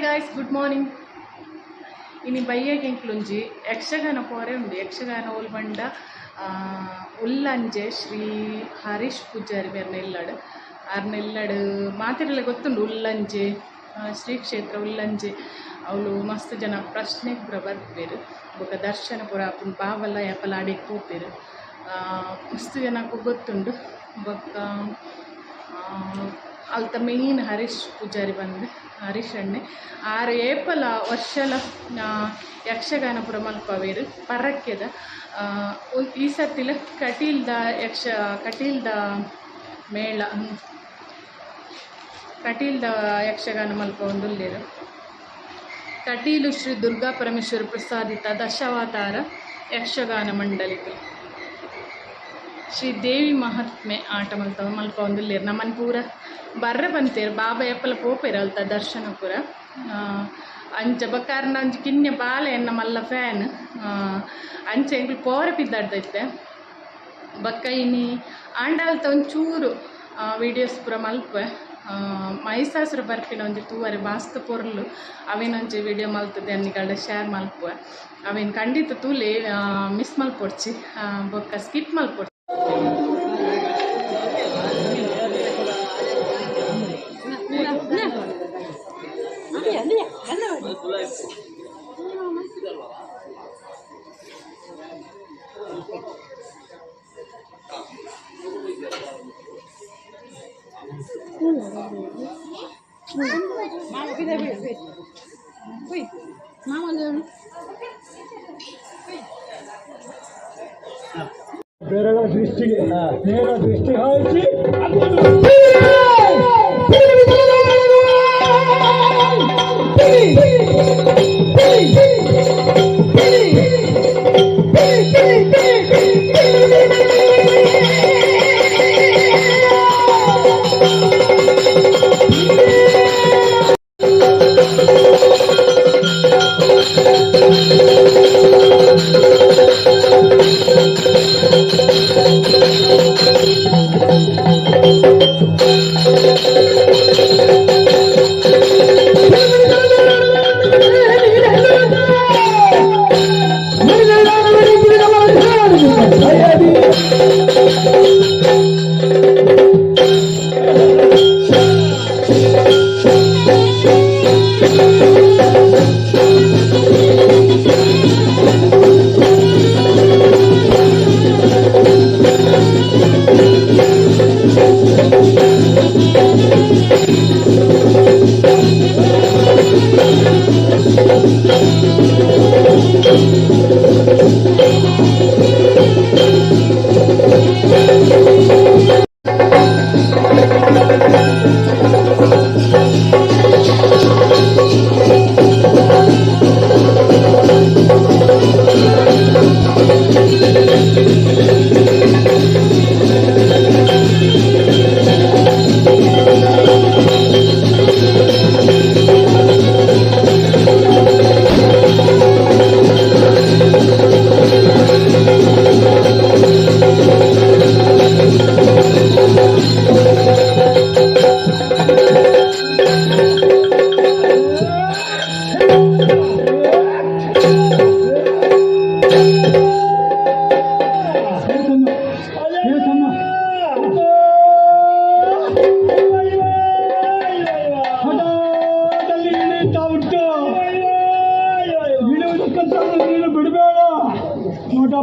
guys, good morning. Ini bayyage inklunji yakshagana pore undu yakshagana olbanda ullanje Shri Harish Pujari vernelladu arnelladu maatirale gottundu ullanje Shri ಕ್ಷೇತ್ರ ಉಲ್ಲಂಜೆ ಅವಳು ಮಸ್ತ್ ಜನ ಪ್ರಶ್ನೆಗೆ ಪೂರ ಬರ್ಪೇರು ಬೊಕ ದರ್ಶನ ಪೂರ ಆಪುಂಡು ಬಾವಲ್ಲ ಯಾಪಲ ಆಡೆಗೆ ಪೋಪೇರು ಮಸ್ತ್ ಜನಕ್ಕೂ ಗೊತ್ತುಂಡು ಬೊಕ ಅಲ್ತ ಮೇಯ್ನ್ ಹರೀಶ್ ಪೂಜಾರಿ ಬಂದು ಹರೀಶ್ ಅಣ್ಣೆ ಆರು ಏಪಲ ವರ್ಷಲ ಯಕ್ಷಗಾನ ಪೂರ ಮಲ್ಪವೇರು ಪರಕ್ಕೆದ ಈ ಸರ್ತಿಲ ಕಟೀಲ್ದ ಮೇಳ ಕಟೀಲ್ದ ಯಕ್ಷಗಾನ ಮಲ್ಪ ಒಂದುಲ್ಲೇರು ಕಟೀಲು ಶ್ರೀ ದುರ್ಗಾ ಪರಮೇಶ್ವರ ಪ್ರಸಾದಿತ ದಶಾವತಾರ ಯಕ್ಷಗಾನ ಮಂಡಳಿಗೆ ಶ್ರೀ ದೇವಿ ಮಹಾತ್ಮೆ ಆಟ ಮಲ್ಪ ಒಂದುಲ್ಲೇರು ನಮ್ಮನ್ನು ಪೂರ ಬರ್ರೆ ಬಂತೇರು ಬಾಬಾ ಎಪ್ಪಲ ಪೋಪೇರು ಅಲ್ತ ದರ್ಶನ ಪೂರ ಅಂಚ ಬಕಾರ್ನ ಅಂಚ ಕಿನ್ನೆ ಬಾಲೆ ಎನ್ನ ಮಲ್ಲ ಫ್ಯಾನ್ ಅಂಚ ಎಂಕ್ಲು ಪೋರೆ ಪಿದ್ದಾಡ್ದೈತೆ ಬಕ್ಕ ಇನಿ ಆಂಡಾಲ್ತ ಒಂಚೂರು ವೀಡಿಯೋಸ್ ಪೂರ ಮಲ್ಪೆ ಮೈಸಾಸುರ ಬರ್ಪಿನ ಒಂಜಿ ತೂವರೆ ಬಾಸ್ತ ಪೊರ್ಲು ಅವೇನೊಂಜಿ ವಿಡಿಯೋ ಮಲ್ತದೆ ಅನ್ನಿಗಳ್ಡ ಶೇರ್ ಮಲ್ಪುವೆ ಅವೇನು ಖಂಡಿತ ತೂಲೆ ಮಿಸ್ ಮಲ್ಪೊಡ್ಚಿ ಬೊಕ್ಕ ಸ್ಕಿಪ್ ಮಲ್ಪೊಡ್ಚಿ ಬೇರೆ ದೃಷ್ಟಿಗೆ ನೇರ ದೃಷ್ಟಿ ಹಾಕಿ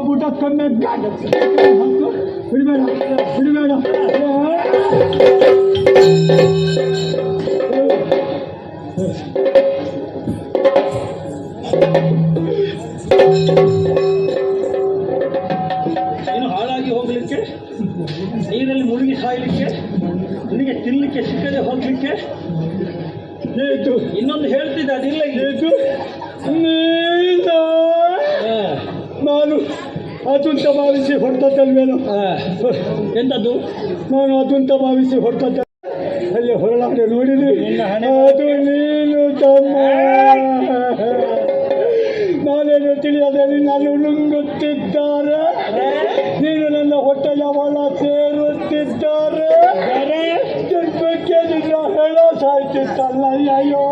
ಪುಟ ಕಮ್ಮಿ ಬಿಡಬೇಡ ಏನು ಹಾಳಾಗಿ ಹೋಗ್ಲಿಕ್ಕೆ ನೀರಲ್ಲಿ ಮುಳುಗಿ ಸಾಯಲಿಕ್ಕೆ ನಿನಗೆ ತಿನ್ನಲಿಕ್ಕೆ ಸಿಕ್ಕದೆ ಹೋಗ್ಲಿಕ್ಕೆ ಇನ್ನೊಂದು ಹೇಳ್ತಿದ್ದೆ ಅದಿಲ್ಲ ನಾನು ಅತುಂತ ಭಾವಿಸಿ ಹೊರತಲ್ವೇನು ಎಂಥದ್ದು ನಾನು ಅತುಂತ ಭಾವಿಸಿ ಹೊರತ ಅಲ್ಲಿ ಹೊರಳಾಡೆ ನೋಡಿದ್ರಿ ಅದು ನೀನು ತಮ್ಮ ನಾನೇನು ತಿಳಿಯದೆ ನಿನ್ನನ್ನು ನುಂಗುತ್ತಿದ್ದಾರೆ ನೀನು ನನ್ನ ಹೊಟ್ಟೆ ಯಾವಾಗ ಸೇರುತ್ತಿದ್ದಾರೆ ಜನ್ಮಕ್ಕೆ ನಿನ್ನ ಹೇಳ ಸಾಯ್ತಿತ್ತಲ್ಲ ಅಯ್ಯೋ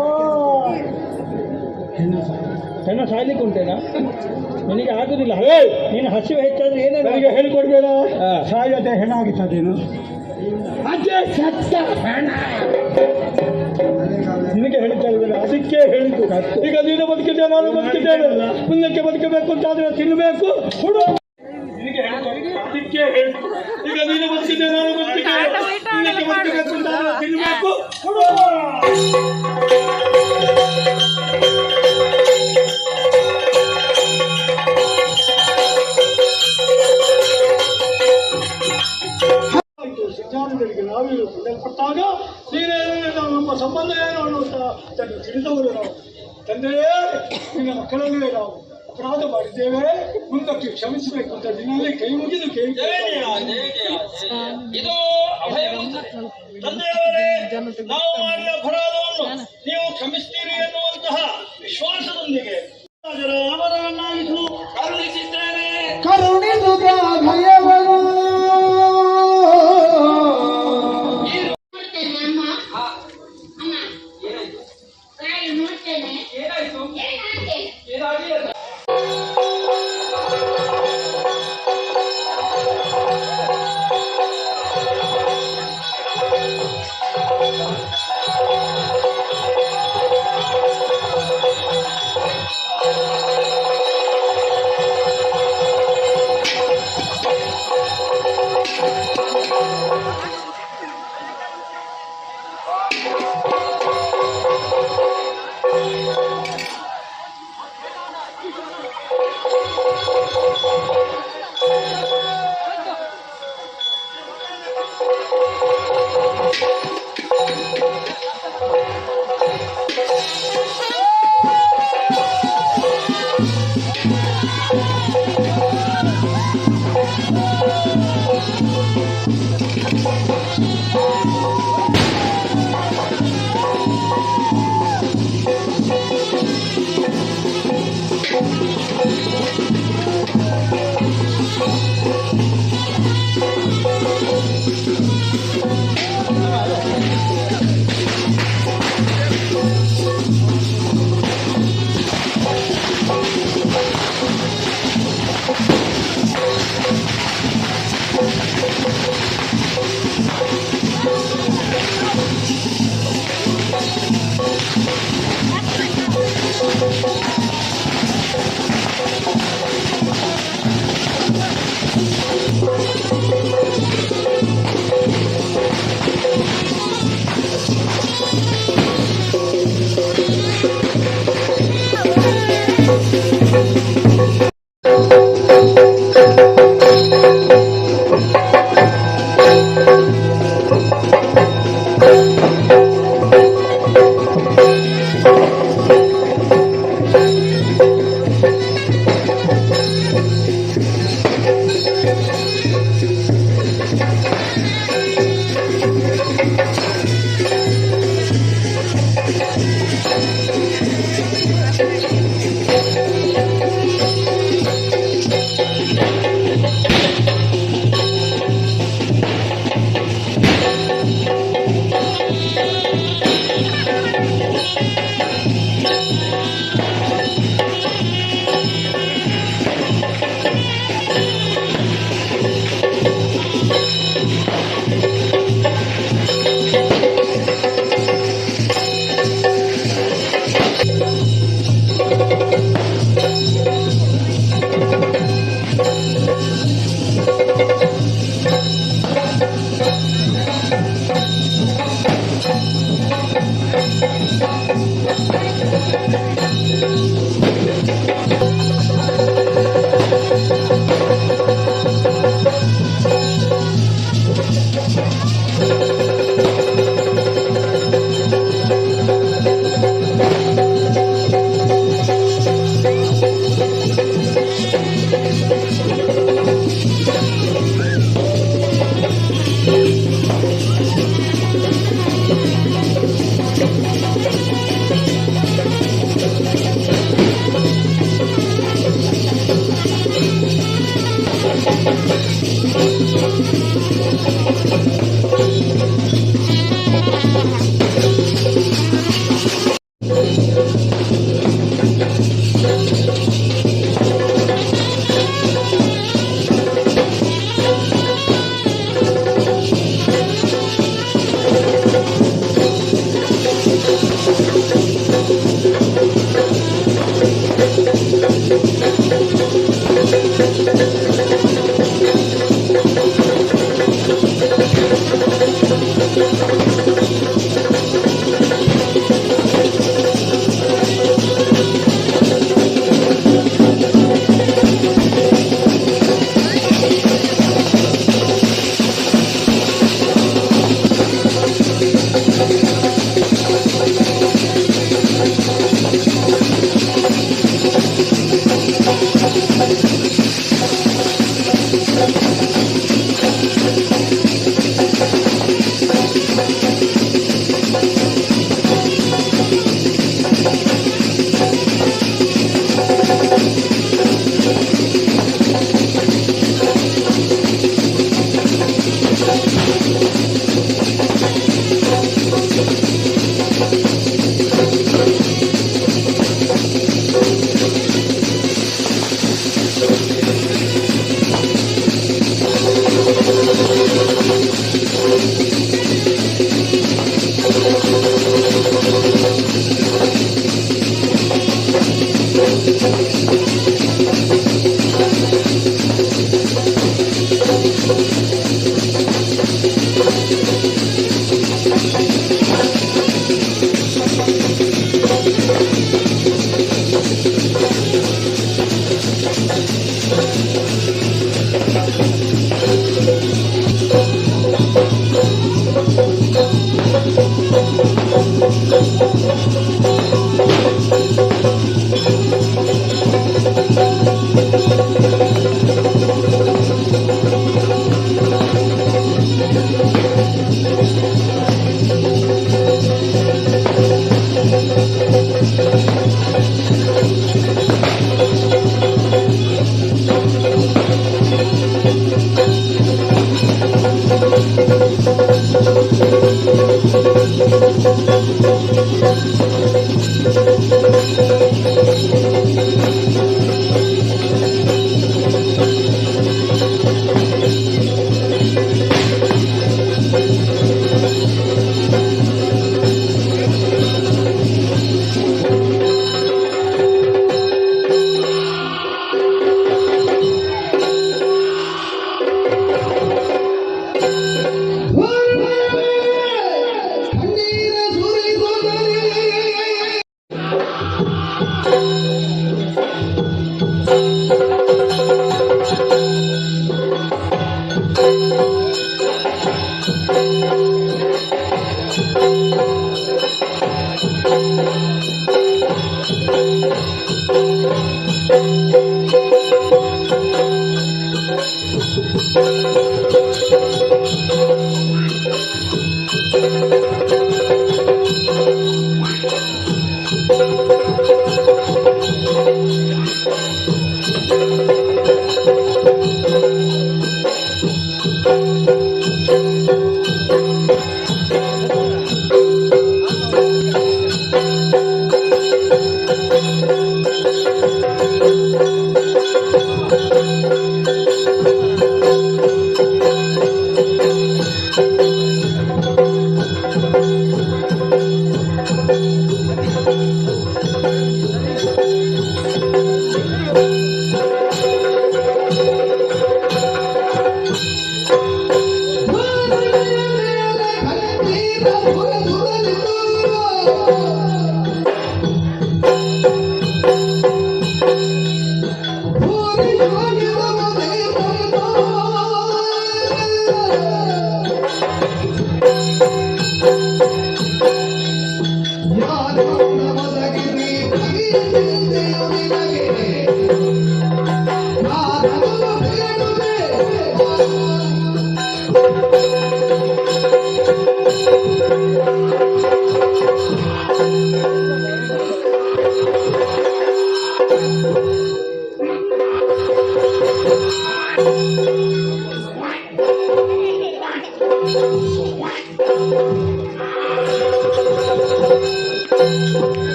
ಹೆಣ್ಣು ಸಾಯ್ಲಿಕ್ಕೆ ಉಂಟೇನಾ? ನಿನಗೆ ಆಗುದಿಲ್ಲ. ಹೇ, ನೀನು ಹಸಿವು ಹೆಚ್ಚಾದ್ರೆ ಏನೇ ನನಗೆ ಹೇಳಿಕೊಡ್ಬೇಡ. ಸಾಯದೆ ಹೆಣ ಆಗಿತ್ತದೇನು? ಅದೇ ಸತ್ತ ಹೆಣ. ನಿನಗೆ ಹೇಳಿದ್ದಲ್ಲ, ಅದಕ್ಕೆ ಹೇಳಿದ್ದು. ಈಗ ನೀನು ಬದುಕಿದ್ದೇನೆ, ನಾನು ಬದುಕಿದ್ದೇನೆ. ಮುಂದಕ್ಕೆ ಬದುಕಬೇಕು ಅಂತಾದ್ರೆ ತಿನ್ನಬೇಕು, ಕೊಡು. ನಿನಗೆ ಅದಕ್ಕೆ ಹೇಳಿದ್ದು. ಈಗ ನೀನು ಬದುಕಿದ್ದೇನೆ, ನಾನು ಬದುಕಿದ್ದೇನೆ. ಮುಂದಕ್ಕೆ ಬದುಕಬೇಕು ಅಂತಾದ್ರೆ ತಿನ್ನಬೇಕು, ಕೊಡು. ಸಿದ್ಧಾಂತಗಳಿಗೆ ನಾವೀರು ಕೊಡಲ್ಪಟ್ಟಾಗ ನೀನೇ ನಮ್ಮ ಸಂಬಂಧ ಏನು ಅನ್ನುವಂಥ ತಿಳಿದವರು ನಾವು. ತಂದೆಯೇ, ನಿನ್ನ ಮಕ್ಕಳಲ್ಲೇ ನಾವು ಅಪರಾಧ ಮಾಡಿದ್ದೇವೆ, ಮುಂದಕ್ಕೆ ಕ್ಷಮಿಸಬೇಕು ಅಂತ ನಿನ್ನಲ್ಲಿ ಕೈ ಮುಗಿದು ತಂದೆಯವರೇ, ನಾವು ಮಾಡಿದ ಅಪರಾಧವನ್ನು ನೀವು ಕ್ಷಮಿಸ್ತೀರಿ ಎನ್ನುವಂತಹ ವಿಶ್ವಾಸದೊಂದಿಗೆ ಅವರನ್ನಾಗಿಸಲು ಕರುಣಿಸಿದ್ದೇನೆ. ಕರುಣಿಸುಗ ಭಯವರು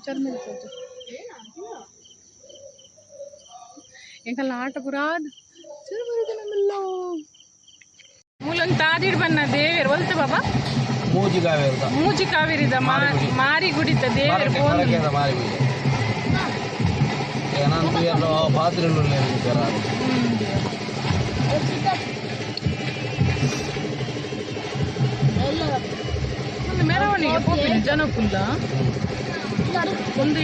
चल मिलते तो एक लाट पुराद चल बरगन मिल्लो मूलंग तादिड बन्न देवेर बोलते बाबा ಮೂಜಿ ಕಾವೇರಿದ ಮಾರಿ ಗುಡಿತ ದೇವೇರ್ ಬೋಂದು ಮಾರಿ ಗುಡಿ ಏನಂತ ಎಲ್ಲೋ ಪಾತ್ರೆಗಳು ಇರ್ತಾರ ಒಂದು ಮೆರವಣಿಗೆ ಪೋಪಿನ ಜನಕ್ಕುಲ್ಲ ಒಂದು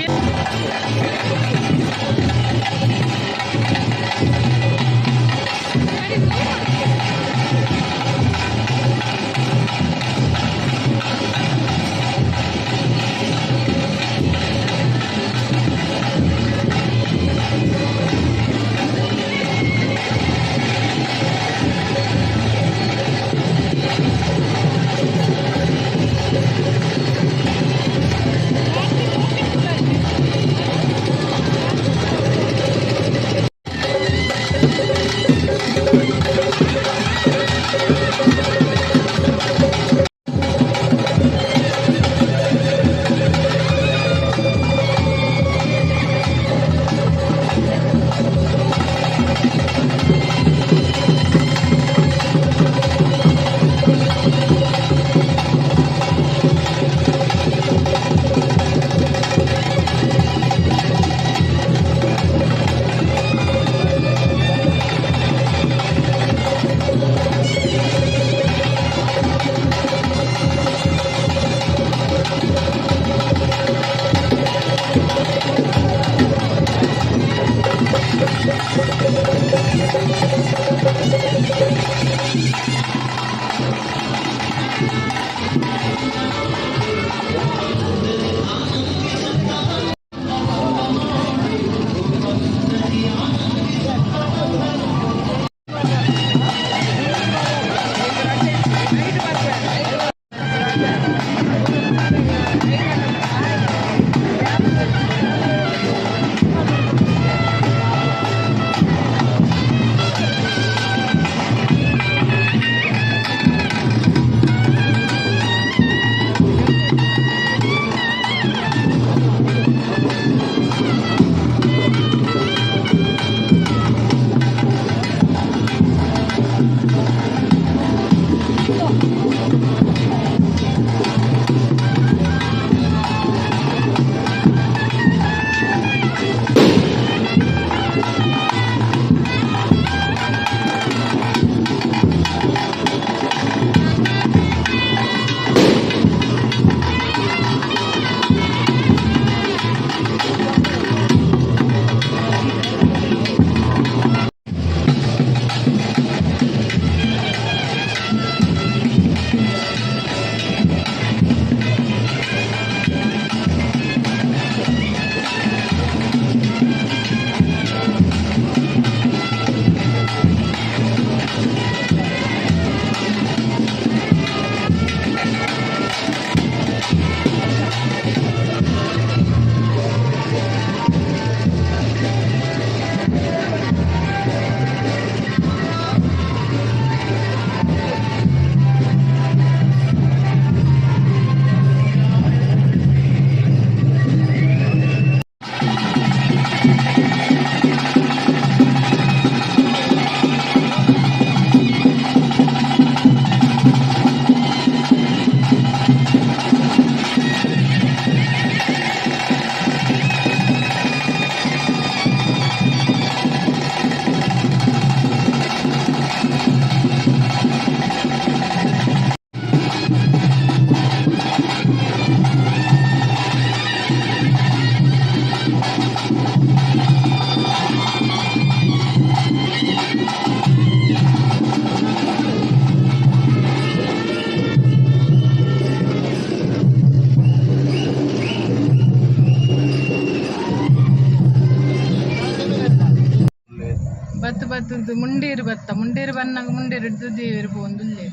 ಬತ್ತು ಬತ್ತುದು ಮುಂಡೇರು ಬತ್ತ ಮುಂಡೇರು ಬನ್ನಾಗ ಮುಂಡೇರು ಹಿಡ್ದು ದೇವರು ಬಂದುಲ್ಲೇ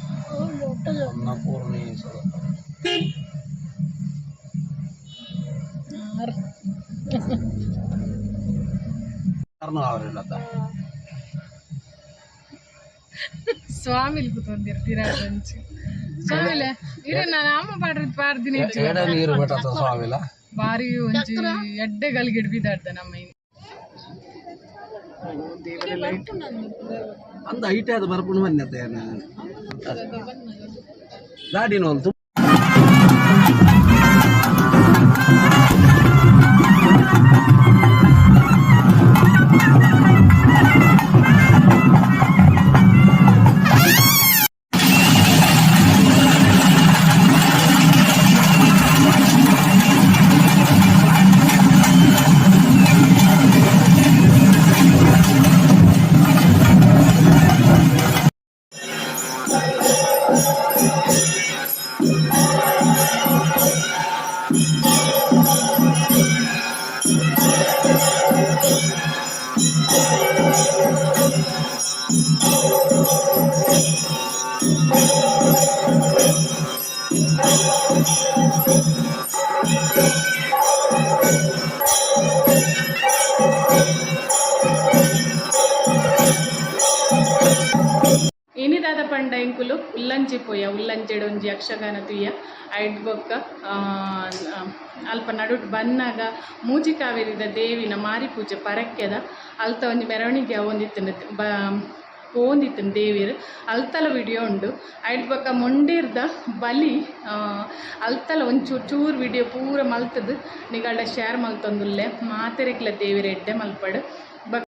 ಅನ್ನಪೂರ್ಣೇಶ್ವರ ಅವರಿಲ್ಲದ ಸ್ವಾಮಿಲಿ ಕೂತ್ಕೊಂಡಿರ್ತೀರ ಅಂಚಿ ಸ್ವಾಮಿಲೆ ಇರ ನಾನು ಅಮ್ಮ ಪಾಡ್ದಿನಿ ನೀರು ಬಿಟ್ಟದ ಸ್ವಾಮಿಲ ಬಾರಿ ಒಂಚಿ ಎಡ್ಡೆ ಗಲ್ಗಿಡ್ ಬಿದ್ದಾಡ್ದ ನಮ್ಮ ದೇವರೆಲ್ಲ ಅಂದ ಐಟೆ ಅದು ಬರ್ಕೊಂಡು ಬನ್ನಿ ಗಾಡಿನ ಒಂದು ಏನಿದಾದ ಪಂಡ ಎಂಕುಲು ಉಲ್ಲಂಚಿ ಪೋಯ ಉಲ್ಲಂಚೆಡು ಒಂಜಿ ಯಕ್ಷಗಾನ ತುಯ್ಯ ಐಡ್ ಬೊಕ್ಕ ಅಲ್ಪ ನಡುಟ್ ಬನ್ನಾಗ ಮೂಜಿ ಕಾವೇರಿದ ದೇವಿನ ಮಾರಿ ಪೂಜೆ ಪರಕ್ಕೆದ ಅಲ್ತ ಒಂಜಿ ಮೆರವಣಿಗೆ ಓಂದಿತ್ತನು ದೇವಿರು ಅಲ್ತಲ ವಿಡಿಯೋ ಉಂಡು ಐಡ್ ಬೊಕ್ಕ ಮೊಂಡೇರ್ದ ಬಲಿ ಅಲ್ತಲ ಒಂಚೂರು ಚೂರು ವಿಡಿಯೋ ಪೂರ ಮಲ್ತದು ನಿಗಳ್ಡ ಶೇರ್ ಮಲ್ತೊಂದುಲ್ಲೆ ಮಾತೆರೆಕ್ಲ ದೇವಿರ ಎಡ್ಡೆ ಮಲ್ಪಡು